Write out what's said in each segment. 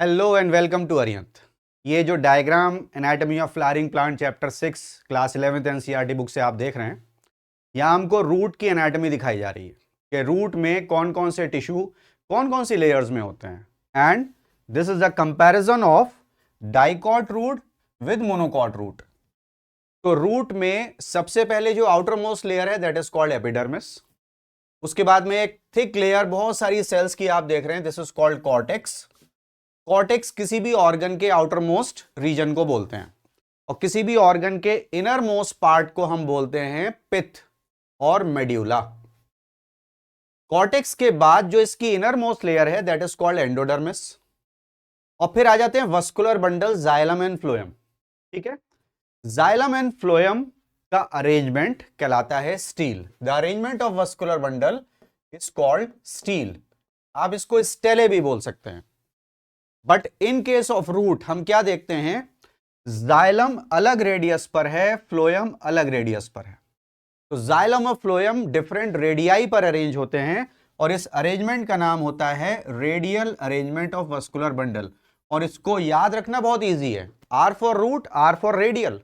Hello and welcome to Arihant. ये जो diagram anatomy of flowering plant chapter 6 class 11th NCERT book से आप देख रहे हैं, यहाँ हमको रूट की एनाटॉमी दिखाई जा रही है कि रूट में कौन कौन से टिश्यू कौन कौन सी लेयर्स में होते हैं। And this is the comparison of dicot root with monocot root. तो रूट में सबसे पहले जो आउटर मोस्ट लेयर है दैट इज कॉल्ड एपिडर्मिस। उसके बाद में एक थिक लेयर बहुत सारी सेल्स की आप देख रहे हैं, this is called cortex. Cortex किसी भी ऑर्गन के आउटर मोस्ट रीजन को बोलते हैं और किसी भी ऑर्गन के इनर मोस्ट पार्ट को हम बोलते हैं पिथ और मेड्यूला। कॉर्टेक्स के बाद जो इसकी इनर मोस्ट लेयर है दैट इज कॉल्ड एंडोडर्मिस। और फिर आ जाते हैं vascular bundle xylem and phloem. ठीक है, जाइलम एंड फ्लोएम का अरेंजमेंट कहलाता है stele. The arrangement of vascular bundle is called stele. आप इसको स्टेले भी बोल सकते हैं। But in case of root हम क्या देखते हैं, जाइलम अलग रेडियस पर है, फ्लोएम अलग रेडियस पर है। तो जाइलम और फ्लोएम डिफरेंट रेडियाई पर अरेंज होते हैं और इस अरेंजमेंट का नाम होता है radial arrangement of vascular bundle. और इसको याद रखना बहुत इजी है, R for root, R for radial.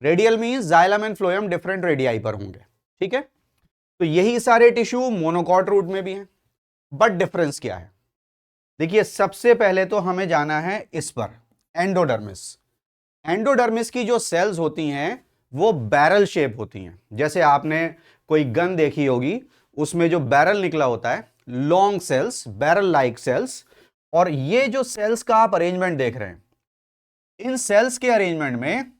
Radial means xylem and phloem different radii पर होंगे। ठीक है, तो यही सारे टिश्यू मोनोकॉट रूट में भी हैं। बट डिफरेंस क्या है, देखिए सबसे पहले तो हमें जाना है इस पर, एंडोडर्मिस। एंडोडर्मिस की जो सेल्स होती हैं वो बैरल शेप होती हैं। जैसे आपने कोई गन देखी होगी, उसमें जो बैरल निकला होता है, long cells, barrel like cells. और ये जो सेल्स का आप अरेंजमेंट देख रहे हैं, इन सेल्स के अरेंजमेंट में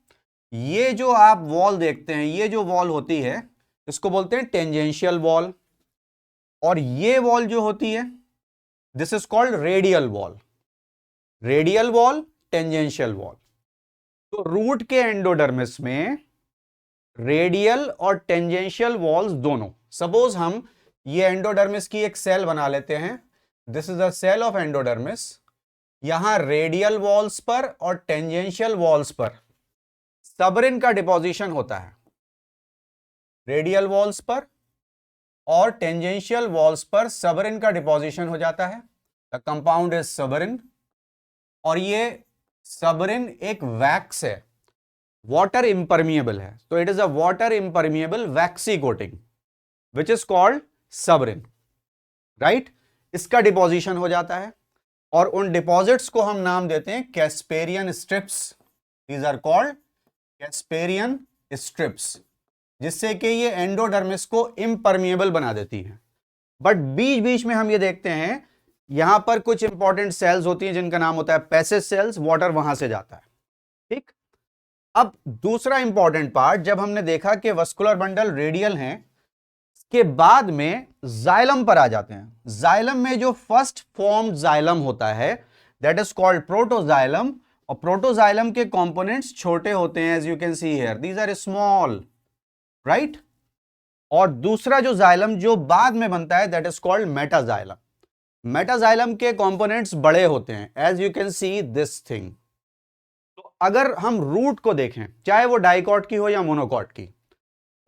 ये जो आप वॉल देखते हैं, ये जो वॉल होती है इसको बोलते हैं टेंजेंशियल वॉल। और ये वॉल जो होती है this is called radial wall. Radial wall, tangential wall. तो रूट के एंडोडर्मिस में रेडियल और टेंजेंशियल वॉल्स दोनों। सपोज हम ये एंडोडर्मिस की एक सेल बना लेते हैं, this is a cell of endodermis. यहां रेडियल वॉल्स पर और टेंजेंशियल वॉल्स पर सबरिन का डिपोजिशन होता है। रेडियल वॉल्स पर और टेंजेंशियल वॉल्स पर सबरिन का डिपोजिशन हो जाता है। The compound is suberin. और ये सबरिन एक वैक्स है, वाटर इंपरमिएबल है। तो it is a water impermeable waxy coating which is called suberin, right. इसका डिपोजिशन हो जाता है और उन डिपॉजिट्स को हम नाम देते हैं Casparian strips. These are called Casparian strips, जिससे कि ये एंडोडर्मिस को इम्परमिएबल बना देती हैं। बट बीच बीच में हम ये देखते हैं यहां पर कुछ इंपॉर्टेंट सेल्स होती हैं जिनका नाम होता है पैसेज सेल्स, वाटर वहां से जाता है। ठीक, अब दूसरा इंपॉर्टेंट पार्ट, जब हमने देखा कि वस्कुलर बंडल रेडियल हैं, के बाद में जाइलम पर आ जाते हैं। जाइलम में जो फर्स्ट फॉर्म्ड जाइलम होता है दैट इज कॉल्ड प्रोटोजाइलम। और प्रोटोजाइलम के कंपोनेंट्स छोटे होते हैं, as you can see here, these are small, right. और दूसरा जो जाइलम जो बाद में बनता है that is called metaxylem. Metaxylem के कंपोनेंट्स बड़े होते हैं, as you can see this thing. तो अगर हम रूट को देखें, चाहे वो डाइकॉट की हो या मोनोकॉट की,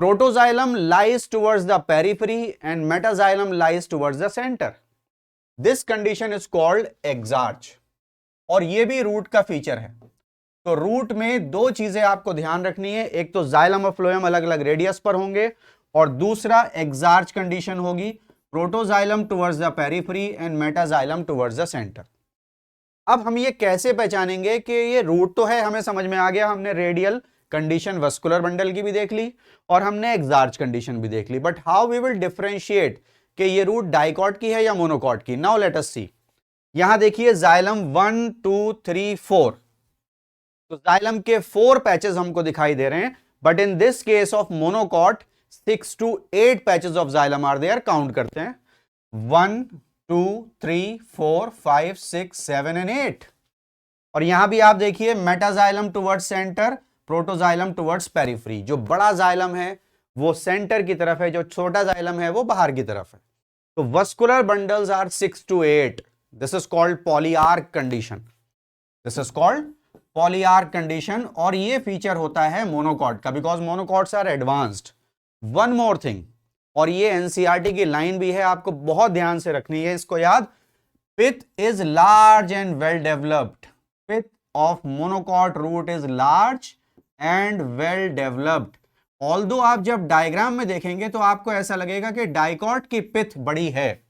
protoxylem lies towards the periphery and metaxylem lies towards the centre. This condition is called exarch. और ये भी रूट का फीचर है। तो रूट में दो चीजें आपको ध्यान रखनी है, एक तो जाइलम और फ्लोएम अलग अलग रेडियस पर होंगे और दूसरा एक्सार्च कंडीशन होगी, protoxylem towards the periphery and metaxylem towards the centre. अब हम ये कैसे पहचानेंगे कि ये रूट तो है, हमें समझ में आ गया, हमने रेडियल कंडीशन वस्कुलर बंडल की भी देख ली और हमने एक्सार्च कंडीशन भी देख ली। But how we will differentiate कि ये रूट डाइकॉट की है या मोनोकॉट की। Now let us see. यहां देखिए जाइलम 1 2 3 4, तो जाइलम के 4 पैचेस हमको दिखाई दे रहे हैं। But in this case of monocot 6 to 8 patches of xylem are there. Count करते हैं, 1 2 3 4 5 6 7 एंड 8। और यहां भी आप देखिए metaxylem towards centre, protoxylem towards periphery. जो बड़ा जाइलम है वो सेंटर की तरफ है, जो छोटा जाइलम है वो बाहर की तरफ है। तो vascular bundles are 6 to 8। This is called polyarch condition. This is called polyarch condition. और ये फीचर होता है मोनोकॉट का, because monocots are advanced. One more thing, और ये एनसीईआरटी की लाइन भी है, आपको बहुत ध्यान से रखनी है इसको याद। pith is large and well developed. Pith of monocot root is large and well developed. Although आप जब डायग्राम में देखेंगे तो आपको ऐसा लगेगा कि डाइकॉट की पिथ बड़ी है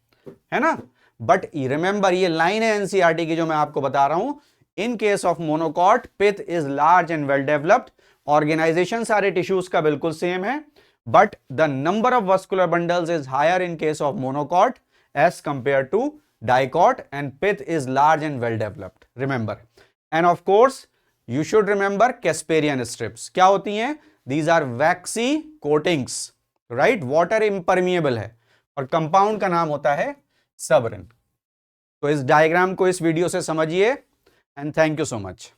ना, बट रिमेंबर ये लाइन है एनसीईआरटी की जो मैं आपको बता रहा हूं. In case of monocot pith is large and well developed. Organisation सारे टिश्यूज का बिल्कुल सेम है, but the number of vascular bundles is higher in case of monocot as compare to dicot, and pith is large and well developed. Remember, and of course you should remember Casparian strips क्या होती हैं. These are waxy coatings, right? Water impermeable है और compound का नाम होता है सबरिन. तो इस डायग्राम को इस वीडियो से समझिए, and thank you so much.